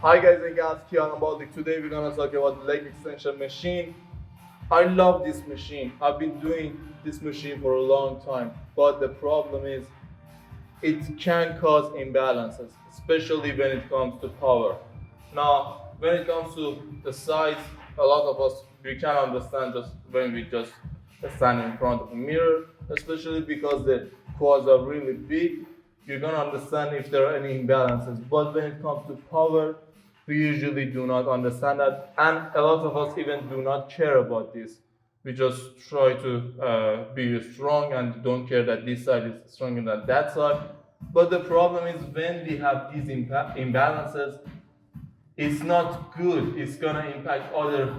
Hi guys and gals, Kian Baltic. Today we're gonna talk about leg extension machine. I love this machine. I've been doing this machine for a long time, but the problem is it can cause imbalances, especially when it comes to power. Now, when it comes to the size, a lot of us we can understand just when we just stand in front of a mirror, especially because the quads are really big. You're gonna understand if there are any imbalances. But when it comes to power, we usually do not understand that, and a lot of us even do not care about this. We just try to be strong and don't care that this side is stronger than that side. But the problem is when we have these imbalances, it's not good. It's gonna impact other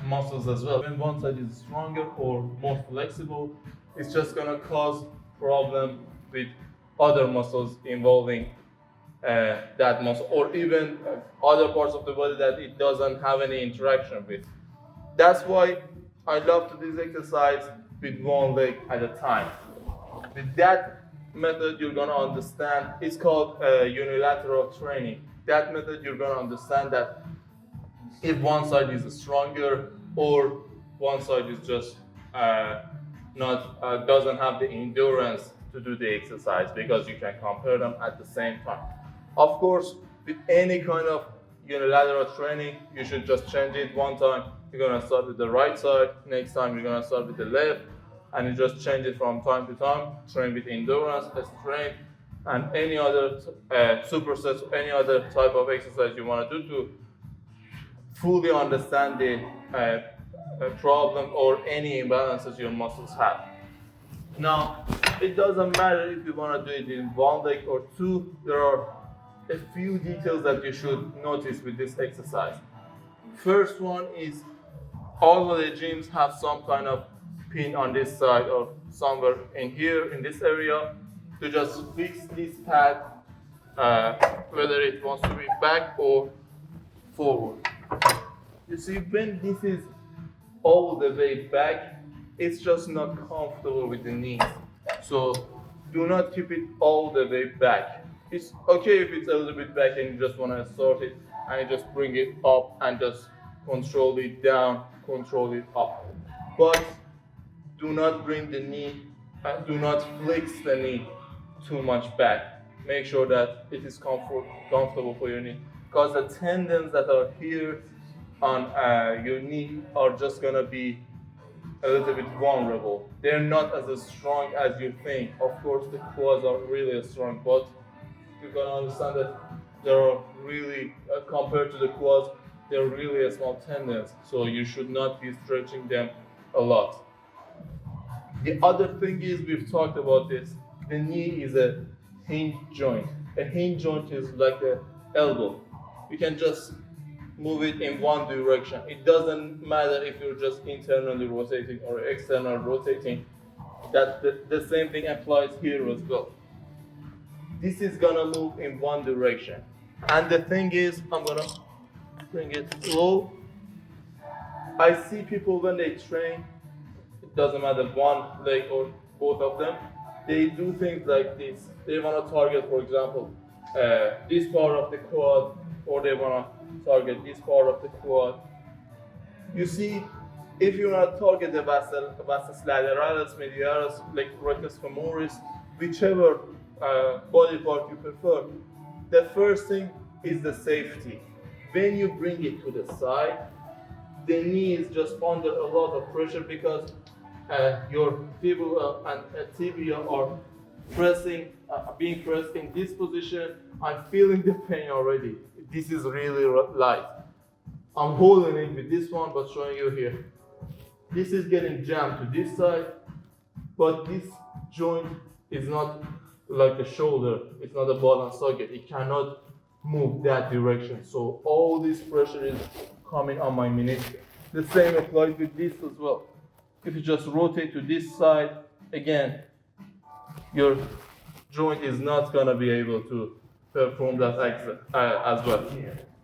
muscles as well. When one side is stronger or more flexible, it's just gonna cause problem with other muscles involving that muscle, or even other parts of the body that it doesn't have any interaction with. That's why I love to do this exercise with one leg at a time. With that method, you're gonna understand, it's called unilateral training. That method, you're gonna understand that if one side is stronger or one side is just not doesn't have the endurance to do the exercise, because you can compare them at the same time. Of course, with any kind of unilateral training, you should just change it. One time you're gonna start with the right side, next time you're gonna start with the left, and you just change it from time to time. Train with endurance, strength, and any other supersets, any other type of exercise you want to do to fully understand the problem or any imbalances your muscles have. Now, it doesn't matter if you want to do it in one leg or two. There are a few details that you should notice with this exercise. First one is all of the gyms have some kind of pin on this side or somewhere in here, in this area, to just fix this pad, whether it wants to be back or forward. You see, when this is all the way back, it's just not comfortable with the knees. So do not keep it all the way back. It's okay if it's a little bit back and you just want to sort it and you just bring it up and just control it down, control it up. But do not bring the knee, do not flex the knee too much back. Make sure that it is comfortable for your knee, because the tendons that are here on your knee are just gonna be a little bit vulnerable. They're not as strong as you think. Of course, the quads are really strong, but you can understand that they're really, compared to the quads, they're really small tendons. So you should not be stretching them a lot. The other thing is, we've talked about this, the knee is a hinge joint. A hinge joint is like an elbow. You can just move it in one direction. It doesn't matter if you're just internally rotating or external rotating. That the same thing applies here as well. This is gonna move in one direction. And the thing is, I'm gonna bring it low. I see people when they train, it doesn't matter one leg or both of them, they do things like this. They want to target, for example, this part of the quad, or they want to target this part of the quad. You see, if you want to target the Vastus Lateralis, Medialis, like Rectus, femoris, whichever body part you prefer, the first thing is the safety. When you bring it to the side, the knee is just under a lot of pressure, because your fibula and tibia are being pressed in this position. I'm feeling the pain already. This is really light. I'm holding it with this one, but showing you here. This is getting jammed to this side, but this joint is not like a shoulder. It's not a ball and socket. It cannot move that direction. So all this pressure is coming on my meniscus. The same applies with this as well. If you just rotate to this side, again, your joint is not gonna be able to perform that as well.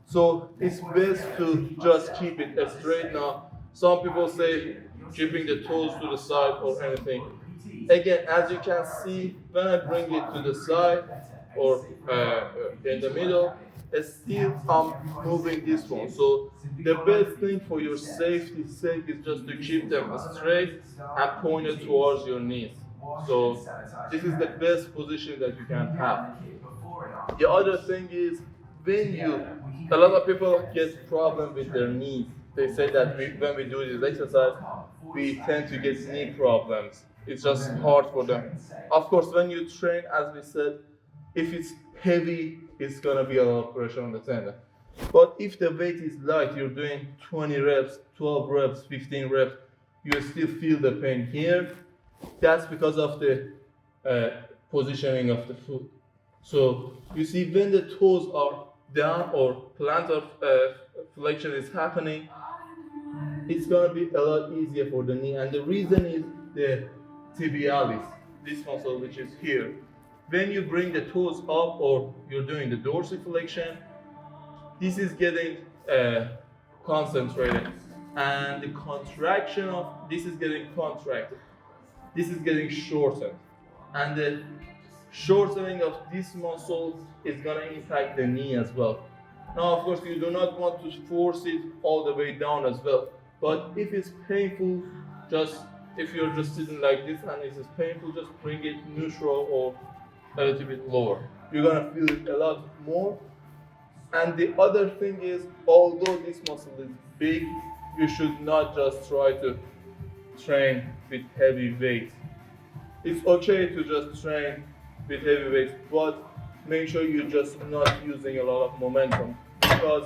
So it's best to just keep it straight. Now, some people say keeping the toes to the side or anything. Again, as you can see, when I bring it to the side or in the middle, still I'm moving this one. So the best thing for your safety's sake is just to keep them straight and pointed towards your knees. So this is the best position that you can have. The other thing is, a lot of people get problem with their knees. They say that when we do this exercise, we tend to get knee problems. It's just hard for them. Of course, when you train, as we said, if it's heavy, it's gonna be a lot of pressure on the tendon. But if the weight is light, you're doing 20 reps, 12 reps, 15 reps, you still feel the pain here. That's because of the positioning of the foot. So you see, when the toes are down or plantar flexion is happening, it's gonna be a lot easier for the knee. And the reason is the tibialis, this muscle which is here. When you bring the toes up or you're doing the dorsiflexion, this is getting concentrated, and the contraction of this is getting contracted. This is getting shortened, and the shortening of this muscle is going to impact the knee as well. Now, of course, you do not want to force it all the way down as well. But if it's painful, if you're just sitting like this and it is painful, just bring it neutral or a little bit lower. You're gonna feel it a lot more. And the other thing is, although this muscle is big, you should not just try to train with heavy weight. It's okay to just train with heavy weights, but make sure you're just not using a lot of momentum, because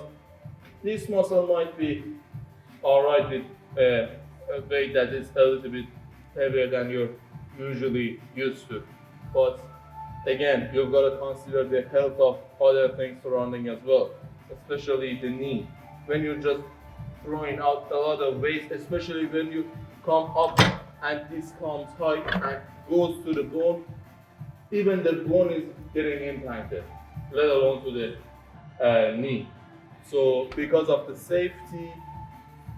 this muscle might be alright with a weight that is a little bit heavier than you're usually used to. But again, you've got to consider the health of other things surrounding as well, especially the knee. When you're just throwing out a lot of weight, especially when you come up and this comes high and goes to the bone, even the bone is getting implanted, let alone to the knee. So because of the safety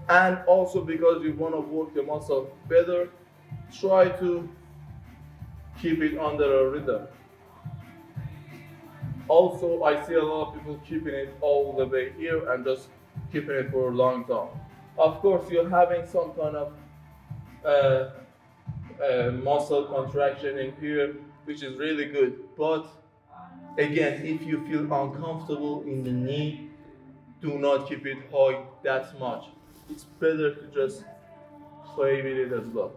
and also because you want to work the muscle better, try to keep it under a rhythm. Also, I see a lot of people keeping it all the way here and just keeping it for a long time. Of course, you're having some kind of muscle contraction in here, which is really good. But again, if you feel uncomfortable in the knee, do not keep it high that much. It's better to just play with it as well.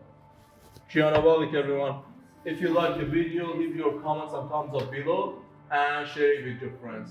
Kianabalik, everyone. If you like the video, leave your comments and thumbs up below and share it with your friends.